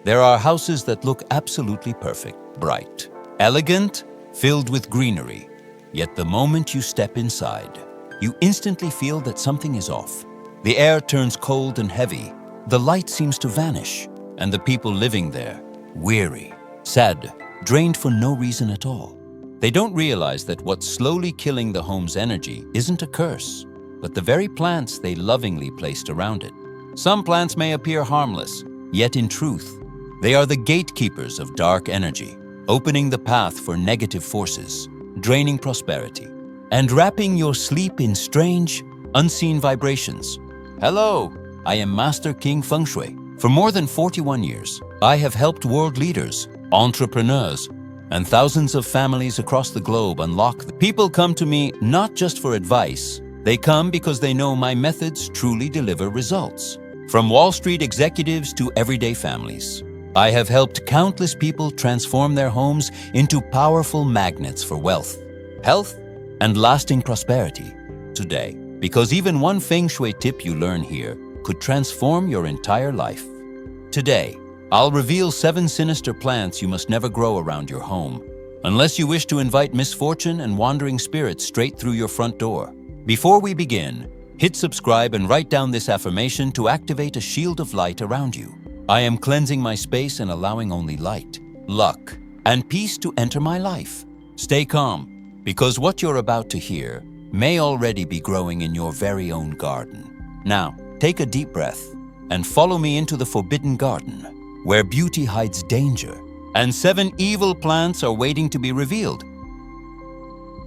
There are houses that look absolutely perfect, bright, elegant, filled with greenery. Yet the moment you step inside, you instantly feel that something is off. The air turns cold and heavy, the light seems to vanish, and the people living there, weary, sad, drained for no reason at all. They don't realize that what's slowly killing the home's energy isn't a curse, but the very plants they lovingly placed around it. Some plants may appear harmless, yet in truth, they are the gatekeepers of dark energy, opening the path for negative forces, draining prosperity, and wrapping your sleep in strange, unseen vibrations. Hello, I am Master King Feng Shui. For more than 41 years, I have helped world leaders, entrepreneurs, and thousands of families across the globe unlock. People come to me not just for advice, they come because they know my methods truly deliver results. From Wall Street executives to everyday families, I have helped countless people transform their homes into powerful magnets for wealth, health, and lasting prosperity today. Because even one Feng Shui tip you learn here could transform your entire life. Today, I'll reveal 7 sinister plants you must never grow around your home, unless you wish to invite misfortune and wandering spirits straight through your front door. Before we begin, hit subscribe and write down this affirmation to activate a shield of light around you. I am cleansing my space and allowing only light, luck, and peace to enter my life. Stay calm, because what you're about to hear may already be growing in your very own garden. Now, take a deep breath and follow me into the forbidden garden, where beauty hides danger, and 7 evil plants are waiting to be revealed.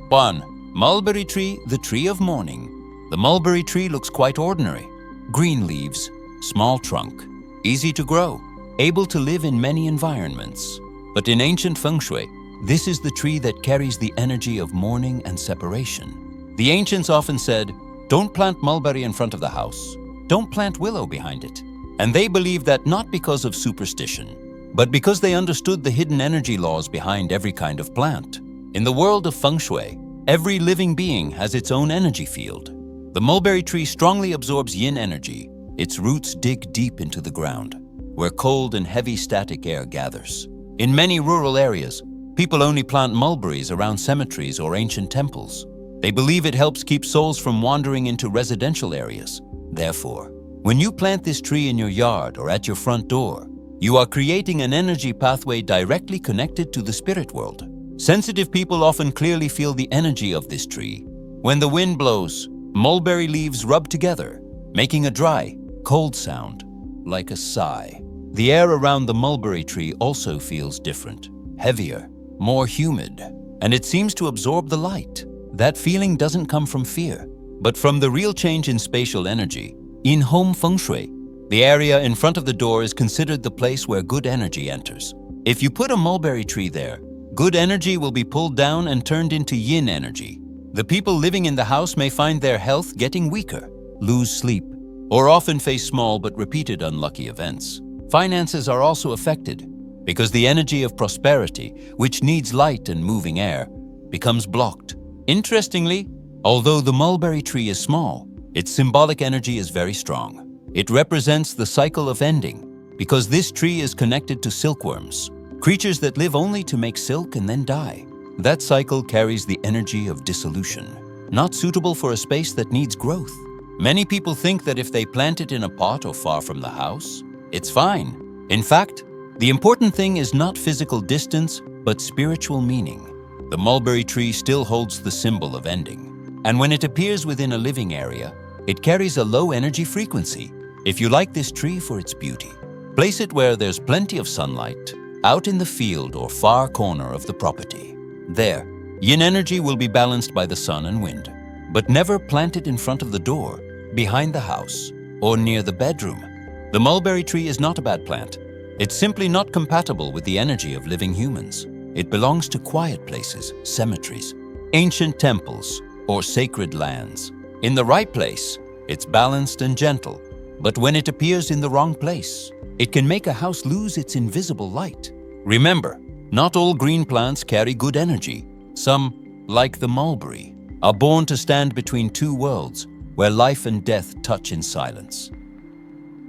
1. Mulberry tree, the tree of mourning. The mulberry tree looks quite ordinary. Green leaves, small trunk, easy to grow, able to live in many environments. But in ancient Feng Shui, this is the tree that carries the energy of mourning and separation. The ancients often said, don't plant mulberry in front of the house, don't plant willow behind it. And they believed that not because of superstition, but because they understood the hidden energy laws behind every kind of plant. In the world of Feng Shui, every living being has its own energy field. The mulberry tree strongly absorbs yin energy. Its roots dig deep into the ground, where cold and heavy static air gathers. In many rural areas, people only plant mulberries around cemeteries or ancient temples. They believe it helps keep souls from wandering into residential areas. Therefore, when you plant this tree in your yard or at your front door, you are creating an energy pathway directly connected to the spirit world. Sensitive people often clearly feel the energy of this tree. When the wind blows, mulberry leaves rub together, making a dry, cold sound, like a sigh. The air around the mulberry tree also feels different, heavier, more humid, and it seems to absorb the light. That feeling doesn't come from fear, but from the real change in spatial energy. In home Feng Shui, the area in front of the door is considered the place where good energy enters. If you put a mulberry tree there, good energy will be pulled down and turned into yin energy. The people living in the house may find their health getting weaker, lose sleep, or often face small but repeated unlucky events. Finances are also affected because the energy of prosperity, which needs light and moving air, becomes blocked. Interestingly, although the mulberry tree is small, its symbolic energy is very strong. It represents the cycle of ending because this tree is connected to silkworms, creatures that live only to make silk and then die. That cycle carries the energy of dissolution, not suitable for a space that needs growth. Many people think that if they plant it in a pot or far from the house, it's fine. In fact, the important thing is not physical distance, but spiritual meaning. The mulberry tree still holds the symbol of ending, and when it appears within a living area, it carries a low energy frequency. If you like this tree for its beauty, place it where there's plenty of sunlight, out in the field or far corner of the property. There, yin energy will be balanced by the sun and wind, but never plant it in front of the door, behind the house, or near the bedroom. The mulberry tree is not a bad plant. It's simply not compatible with the energy of living humans. It belongs to quiet places, cemeteries, ancient temples, or sacred lands. In the right place, it's balanced and gentle, but when it appears in the wrong place, it can make a house lose its invisible light. Remember, not all green plants carry good energy. Some, like the mulberry, are born to stand between two worlds, where life and death touch in silence.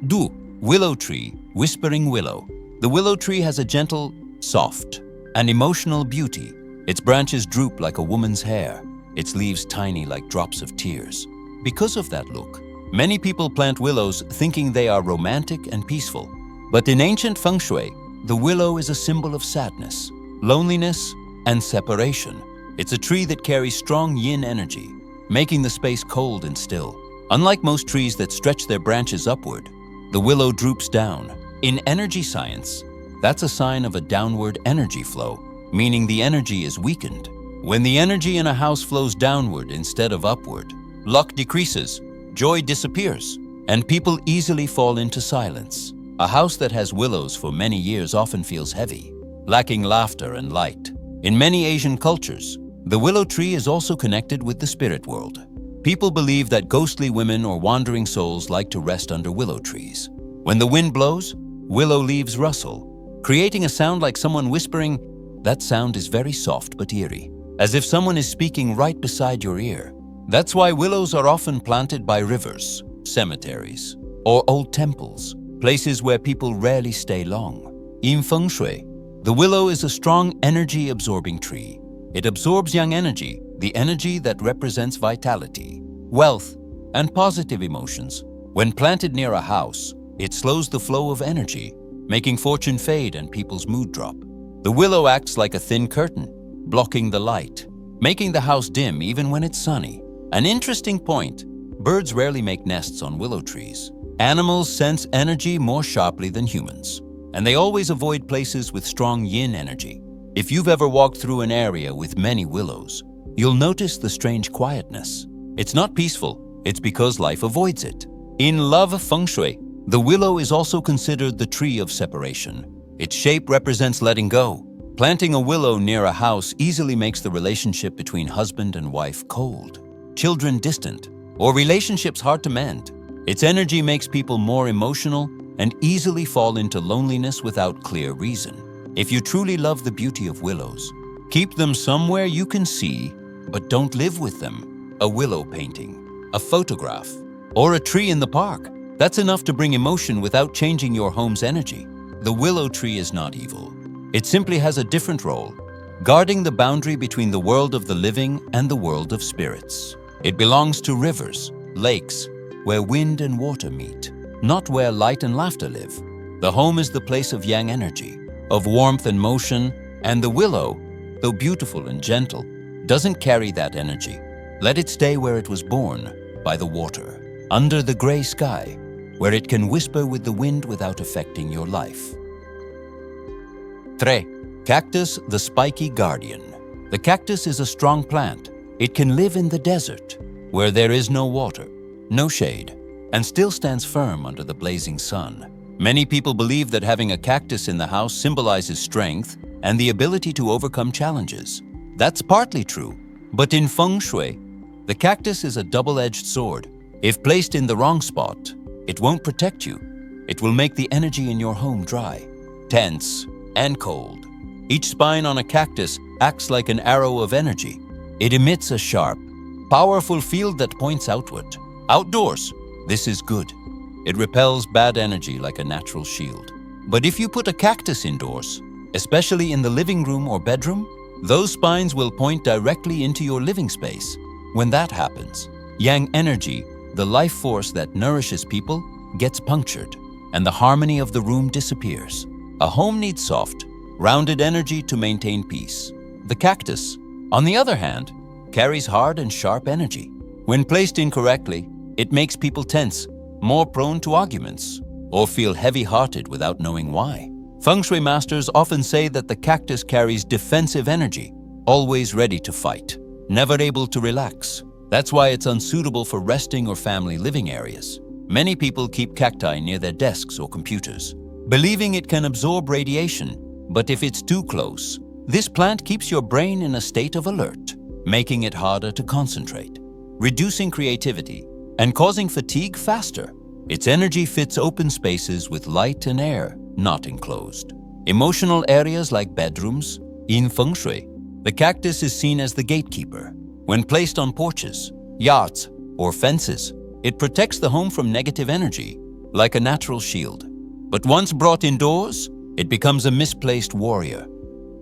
2. Willow tree, whispering willow. The willow tree has a gentle, soft, and emotional beauty. Its branches droop like a woman's hair, its leaves tiny like drops of tears. Because of that look, many people plant willows thinking they are romantic and peaceful. But in ancient Feng Shui, the willow is a symbol of sadness, loneliness, and separation. It's a tree that carries strong yin energy, making the space cold and still. Unlike most trees that stretch their branches upward, the willow droops down. In energy science, that's a sign of a downward energy flow, meaning the energy is weakened. When the energy in a house flows downward instead of upward, luck decreases, joy disappears, and people easily fall into silence. A house that has willows for many years often feels heavy, lacking laughter and light. In many Asian cultures, the willow tree is also connected with the spirit world. People believe that ghostly women or wandering souls like to rest under willow trees. When the wind blows, willow leaves rustle, creating a sound like someone whispering. That sound is very soft but eerie, as if someone is speaking right beside your ear. That's why willows are often planted by rivers, cemeteries, or old temples, places where people rarely stay long. In Feng Shui, the willow is a strong energy-absorbing tree. It absorbs yang energy, the energy that represents vitality, wealth, and positive emotions. When planted near a house, it slows the flow of energy, making fortune fade and people's mood drop. The willow acts like a thin curtain, blocking the light, making the house dim even when it's sunny. An interesting point, birds rarely make nests on willow trees. Animals sense energy more sharply than humans, and they always avoid places with strong yin energy. If you've ever walked through an area with many willows, you'll notice the strange quietness. It's not peaceful, it's because life avoids it. In love Feng Shui, the willow is also considered the tree of separation. Its shape represents letting go. Planting a willow near a house easily makes the relationship between husband and wife cold, children distant, or relationships hard to mend. Its energy makes people more emotional and easily fall into loneliness without clear reason. If you truly love the beauty of willows, keep them somewhere you can see, but don't live with them. A willow painting, a photograph, or a tree in the park. That's enough to bring emotion without changing your home's energy. The willow tree is not evil. It simply has a different role, guarding the boundary between the world of the living and the world of spirits. It belongs to rivers, lakes, where wind and water meet, not where light and laughter live. The home is the place of yang energy, of warmth and motion, and the willow, though beautiful and gentle, doesn't carry that energy. Let it stay where it was born, by the water, under the gray sky, where it can whisper with the wind without affecting your life. 3. Cactus, the spiky guardian. The cactus is a strong plant. It can live in the desert, where there is no water, no shade, and still stands firm under the blazing sun. Many people believe that having a cactus in the house symbolizes strength and the ability to overcome challenges. That's partly true, but in Feng Shui, the cactus is a double-edged sword. If placed in the wrong spot, it won't protect you. It will make the energy in your home dry, tense, and cold. Each spine on a cactus acts like an arrow of energy. It emits a sharp, powerful field that points outward. Outdoors, this is good. It repels bad energy like a natural shield. But if you put a cactus indoors, especially in the living room or bedroom, those spines will point directly into your living space. When that happens, yang energy, the life force that nourishes people, gets punctured, and the harmony of the room disappears. A home needs soft, rounded energy to maintain peace. The cactus, on the other hand, carries hard and sharp energy. When placed incorrectly, it makes people tense, more prone to arguments, or feel heavy-hearted without knowing why. Feng Shui masters often say that the cactus carries defensive energy, always ready to fight, never able to relax. That's why it's unsuitable for resting or family living areas. Many people keep cacti near their desks or computers, believing it can absorb radiation, but if it's too close, this plant keeps your brain in a state of alert, making it harder to concentrate, reducing creativity, and causing fatigue faster. Its energy fits open spaces with light and air, not enclosed. Emotional areas like bedrooms, in Feng Shui, the cactus is seen as the gatekeeper. When placed on porches, yachts, or fences, it protects the home from negative energy, like a natural shield. But once brought indoors, it becomes a misplaced warrior,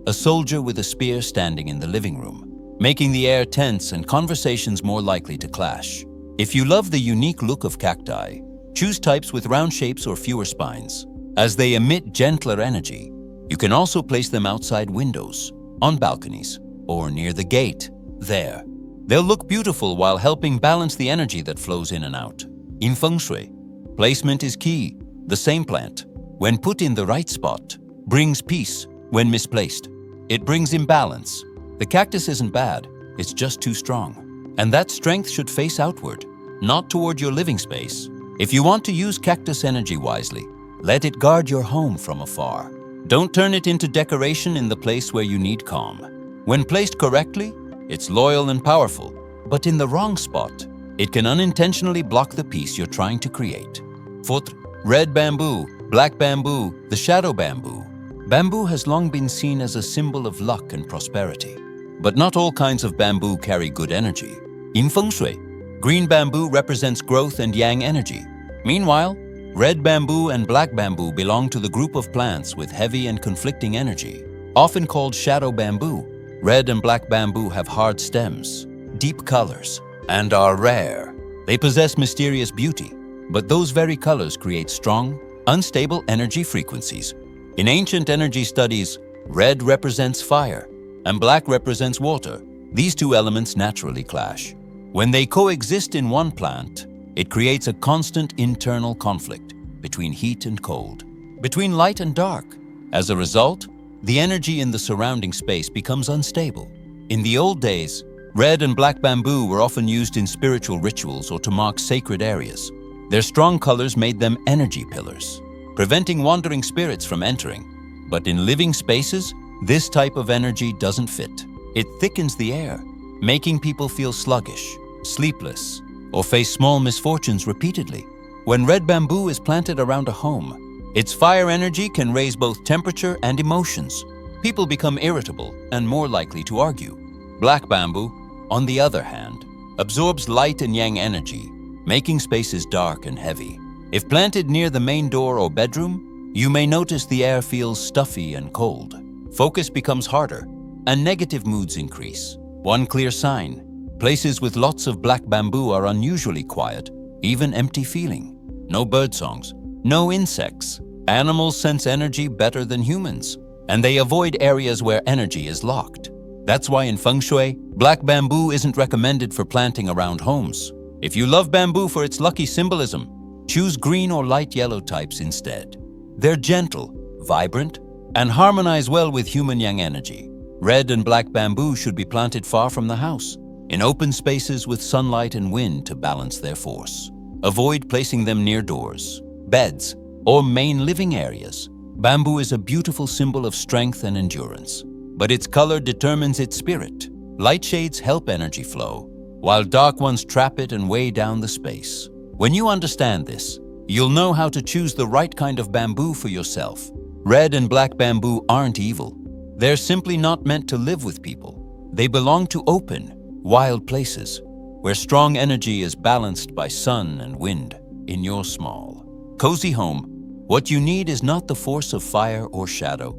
a soldier with a spear standing in the living room, making the air tense and conversations more likely to clash. If you love the unique look of cacti, choose types with round shapes or fewer spines, as they emit gentler energy. You can also place them outside windows, on balconies, or near the gate. There, they'll look beautiful while helping balance the energy that flows in and out. In Feng Shui, placement is key. The same plant, when put in the right spot, brings peace. When misplaced, it brings imbalance. The cactus isn't bad, it's just too strong. And that strength should face outward, not toward your living space. If you want to use cactus energy wisely, let it guard your home from afar. Don't turn it into decoration in the place where you need calm. When placed correctly, it's loyal and powerful, but in the wrong spot, it can unintentionally block the peace you're trying to create. Fourth, red bamboo, black bamboo, the shadow bamboo. Bamboo has long been seen as a symbol of luck and prosperity. But not all kinds of bamboo carry good energy. In Feng Shui, green bamboo represents growth and yang energy. Meanwhile, red bamboo and black bamboo belong to the group of plants with heavy and conflicting energy. Often called shadow bamboo, red and black bamboo have hard stems, deep colors, and are rare. They possess mysterious beauty, but those very colors create strong, unstable energy frequencies. In ancient energy studies, red represents fire and black represents water. These two elements naturally clash. When they coexist in one plant, it creates a constant internal conflict between heat and cold, between light and dark. As a result, the energy in the surrounding space becomes unstable. In the old days, red and black bamboo were often used in spiritual rituals or to mark sacred areas. Their strong colors made them energy pillars, preventing wandering spirits from entering. But in living spaces, this type of energy doesn't fit. It thickens the air, making people feel sluggish, sleepless, or face small misfortunes repeatedly. When red bamboo is planted around a home, its fire energy can raise both temperature and emotions. People become irritable and more likely to argue. Black bamboo, on the other hand, absorbs light and yang energy, making spaces dark and heavy. If planted near the main door or bedroom, you may notice the air feels stuffy and cold. Focus becomes harder, and negative moods increase. One clear sign: places with lots of black bamboo are unusually quiet, even empty feeling. No birdsongs, no insects. Animals sense energy better than humans, and they avoid areas where energy is locked. That's why in Feng Shui, black bamboo isn't recommended for planting around homes. If you love bamboo for its lucky symbolism, choose green or light yellow types instead. They're gentle, vibrant, and harmonize well with human yang energy. Red and black bamboo should be planted far from the house, in open spaces with sunlight and wind to balance their force. Avoid placing them near doors, beds, or main living areas. Bamboo is a beautiful symbol of strength and endurance, but its color determines its spirit. Light shades help energy flow, while dark ones trap it and weigh down the space. When you understand this, you'll know how to choose the right kind of bamboo for yourself. Red and black bamboo aren't evil. They're simply not meant to live with people. They belong to open, wild places, where strong energy is balanced by sun and wind. In your small, cozy home, what you need is not the force of fire or shadow,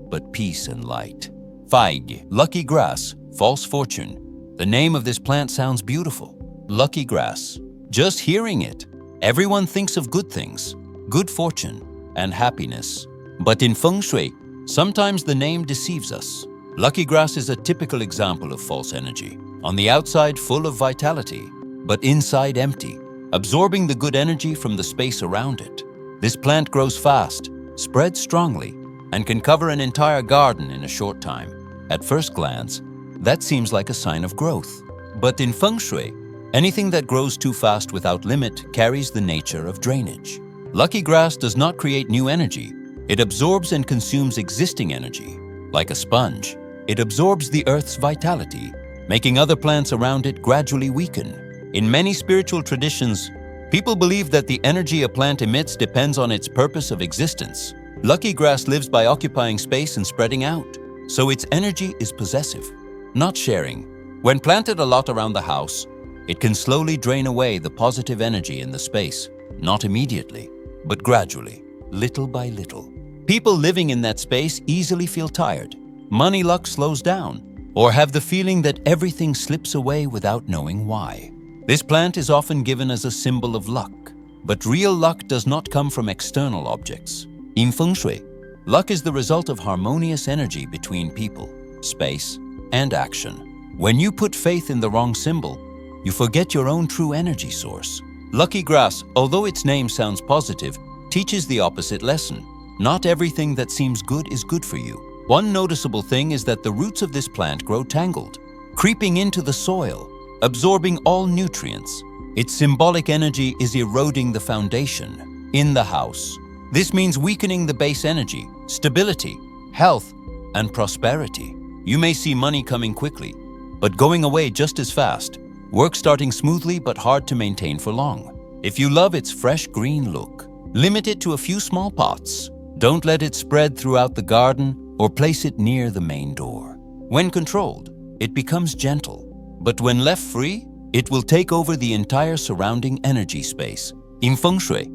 but peace and light. 5. Lucky grass, false fortune. The name of this plant sounds beautiful. Lucky grass. Just hearing it, everyone thinks of good things, good fortune, and happiness. But in Feng Shui, sometimes the name deceives us. Lucky grass is a typical example of false energy. On the outside, full of vitality, but inside empty, absorbing the good energy from the space around it. This plant grows fast, spreads strongly, and can cover an entire garden in a short time. At first glance, that seems like a sign of growth. But in Feng Shui, anything that grows too fast without limit carries the nature of drainage. Lucky grass does not create new energy. It absorbs and consumes existing energy. Like a sponge, it absorbs the earth's vitality, making other plants around it gradually weaken. In many spiritual traditions, people believe that the energy a plant emits depends on its purpose of existence. Lucky grass lives by occupying space and spreading out, so its energy is possessive, not sharing. When planted a lot around the house, it can slowly drain away the positive energy in the space, not immediately, but gradually, little by little. People living in that space easily feel tired, money luck slows down, or have the feeling that everything slips away without knowing why. This plant is often given as a symbol of luck, but real luck does not come from external objects. In Feng Shui, luck is the result of harmonious energy between people, space, and action. When you put faith in the wrong symbol, you forget your own true energy source. Lucky grass, although its name sounds positive, teaches the opposite lesson. Not everything that seems good is good for you. One noticeable thing is that the roots of this plant grow tangled, creeping into the soil, absorbing all nutrients. Its symbolic energy is eroding the foundation in the house. This means weakening the base energy, stability, health, and prosperity. You may see money coming quickly, but going away just as fast. Work starting smoothly but hard to maintain for long. If you love its fresh green look, limit it to a few small pots. Don't let it spread throughout the garden or place it near the main door. When controlled, it becomes gentle, but when left free, it will take over the entire surrounding energy space. In Feng Shui,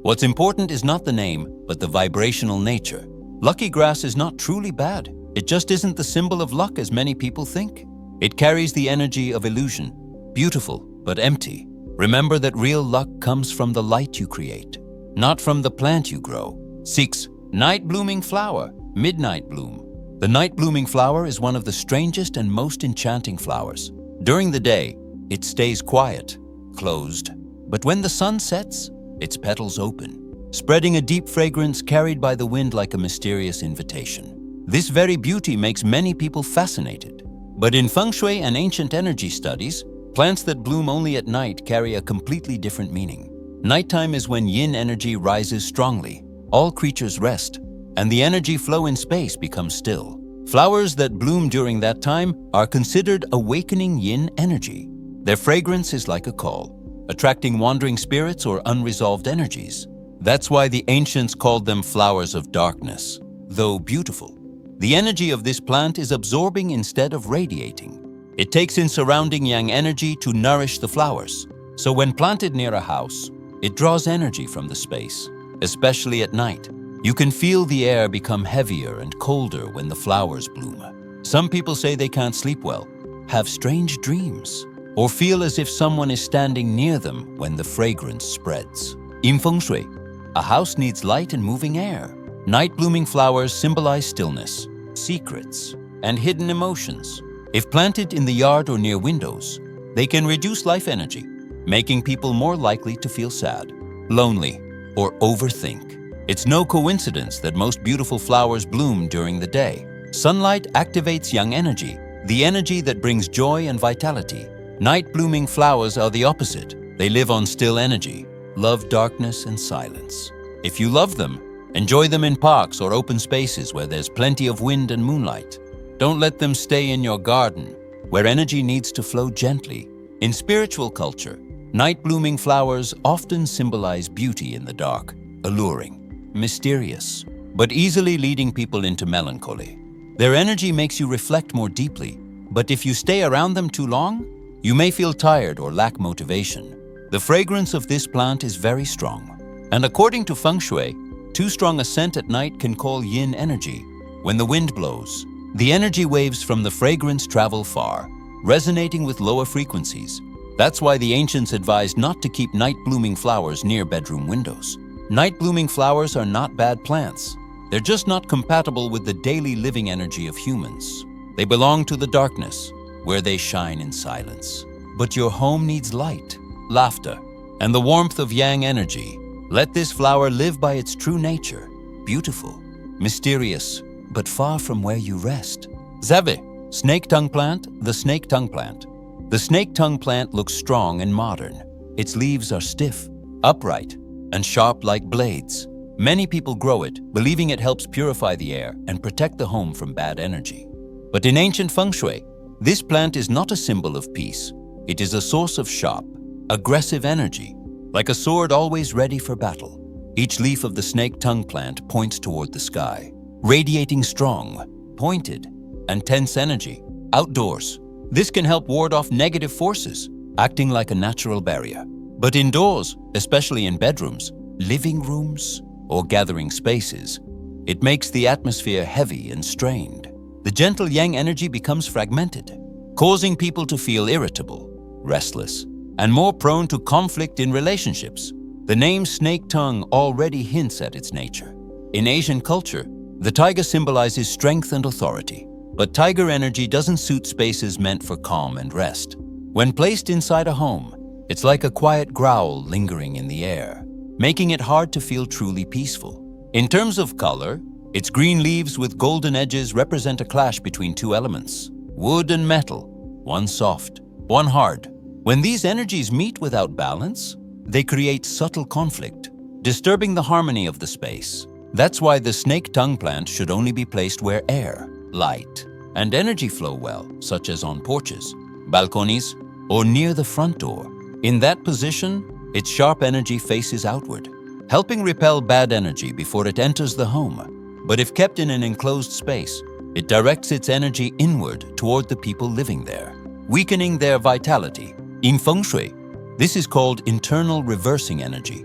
what's important is not the name, but the vibrational nature. Lucky grass is not truly bad. It just isn't the symbol of luck as many people think. It carries the energy of illusion, beautiful but empty. Remember that real luck comes from the light you create, not from the plant you grow. 6. Night blooming flower, midnight bloom. The night blooming flower is one of the strangest and most enchanting flowers. During the day, it stays quiet, closed, but when the sun sets, its petals open, spreading a deep fragrance carried by the wind like a mysterious invitation. This very beauty makes many people fascinated. But in Feng Shui and ancient energy studies, plants that bloom only at night carry a completely different meaning. Nighttime is when yin energy rises strongly, all creatures rest, and the energy flow in space becomes still. Flowers that bloom during that time are considered awakening yin energy. Their fragrance is like a call, attracting wandering spirits or unresolved energies. That's why the ancients called them flowers of darkness. Though beautiful, the energy of this plant is absorbing instead of radiating. It takes in surrounding yang energy to nourish the flowers. So when planted near a house, it draws energy from the space, especially at night. You can feel the air become heavier and colder when the flowers bloom. Some people say they can't sleep well, have strange dreams, or feel as if someone is standing near them when the fragrance spreads. In Feng Shui, a house needs light and moving air. Night blooming flowers symbolize stillness, secrets, and hidden emotions. If planted in the yard or near windows, they can reduce life energy, making people more likely to feel sad, lonely, or overthink. It's no coincidence that most beautiful flowers bloom during the day. Sunlight activates yang energy, the energy that brings joy and vitality. Night blooming flowers are the opposite. They live on still energy, love darkness and silence. If you love them, enjoy them in parks or open spaces where there's plenty of wind and moonlight. Don't let them stay in your garden, where energy needs to flow gently. In spiritual culture, night blooming flowers often symbolize beauty in the dark, alluring, mysterious, but easily leading people into melancholy. Their energy makes you reflect more deeply, but if you stay around them too long, you may feel tired or lack motivation. The fragrance of this plant is very strong, and according to Feng Shui, too strong a scent at night can call yin energy. When the wind blows, the energy waves from the fragrance travel far, resonating with lower frequencies. That's why the ancients advised not to keep night-blooming flowers near bedroom windows. Night-blooming flowers are not bad plants. They're just not compatible with the daily living energy of humans. They belong to the darkness, where they shine in silence. But your home needs light, laughter, and the warmth of yang energy. Let this flower live by its true nature, beautiful, mysterious, but far from where you rest. Zeve, snake tongue plant, the snake tongue plant. The snake tongue plant looks strong and modern. Its leaves are stiff, upright, and sharp like blades. Many people grow it, believing it helps purify the air and protect the home from bad energy. But in ancient Feng Shui, this plant is not a symbol of peace. It is a source of sharp, aggressive energy, like a sword always ready for battle. Each leaf of the snake tongue plant points toward the sky, radiating strong, pointed, and tense energy. Outdoors, this can help ward off negative forces, acting like a natural barrier. But indoors, especially in bedrooms, living rooms, or gathering spaces, It makes the atmosphere heavy and strained. The gentle yang energy becomes fragmented, causing people to feel irritable, restless, and more prone to conflict in relationships. The name snake tongue already hints at its nature. In Asian culture, the tiger symbolizes strength and authority, but tiger energy doesn't suit spaces meant for calm and rest. When placed inside a home, it's like a quiet growl lingering in the air, making it hard to feel truly peaceful. In terms of color, its green leaves with golden edges represent a clash between two elements, wood and metal, one soft, one hard. When these energies meet without balance, they create subtle conflict, disturbing the harmony of the space. That's why the snake tongue plant should only be placed where air, light, and energy flow well, such as on porches, balconies, or near the front door. In that position, its sharp energy faces outward, helping repel bad energy before it enters the home. But if kept in an enclosed space, it directs its energy inward toward the people living there, weakening their vitality. In Feng Shui, this is called internal reversing energy,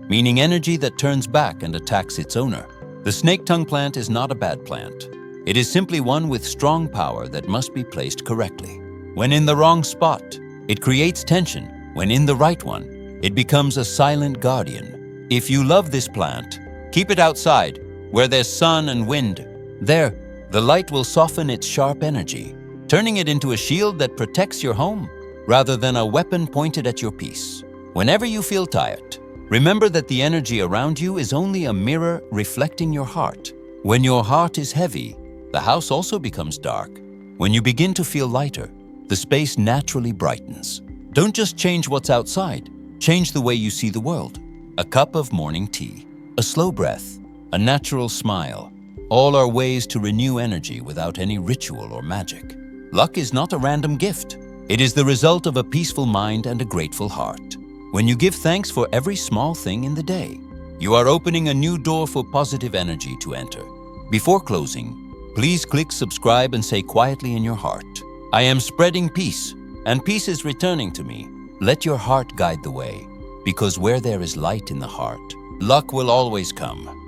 meaning energy that turns back and attacks its owner. The snake tongue plant is not a bad plant. It is simply one with strong power that must be placed correctly. When in the wrong spot, it creates tension. When in the right one, it becomes a silent guardian. If you love this plant, keep it outside, where there's sun and wind. There, the light will soften its sharp energy, turning it into a shield that protects your home, rather than a weapon pointed at your peace. Whenever you feel tired, remember that the energy around you is only a mirror reflecting your heart. When your heart is heavy, the house also becomes dark. When you begin to feel lighter, the space naturally brightens. Don't just change what's outside, change the way you see the world. A cup of morning tea, a slow breath, a natural smile, all are ways to renew energy without any ritual or magic. Luck is not a random gift. It is the result of a peaceful mind and a grateful heart. When you give thanks for every small thing in the day, you are opening a new door for positive energy to enter. Before closing, please click subscribe and say quietly in your heart, I am spreading peace, and peace is returning to me. Let your heart guide the way, because where there is light in the heart, luck will always come.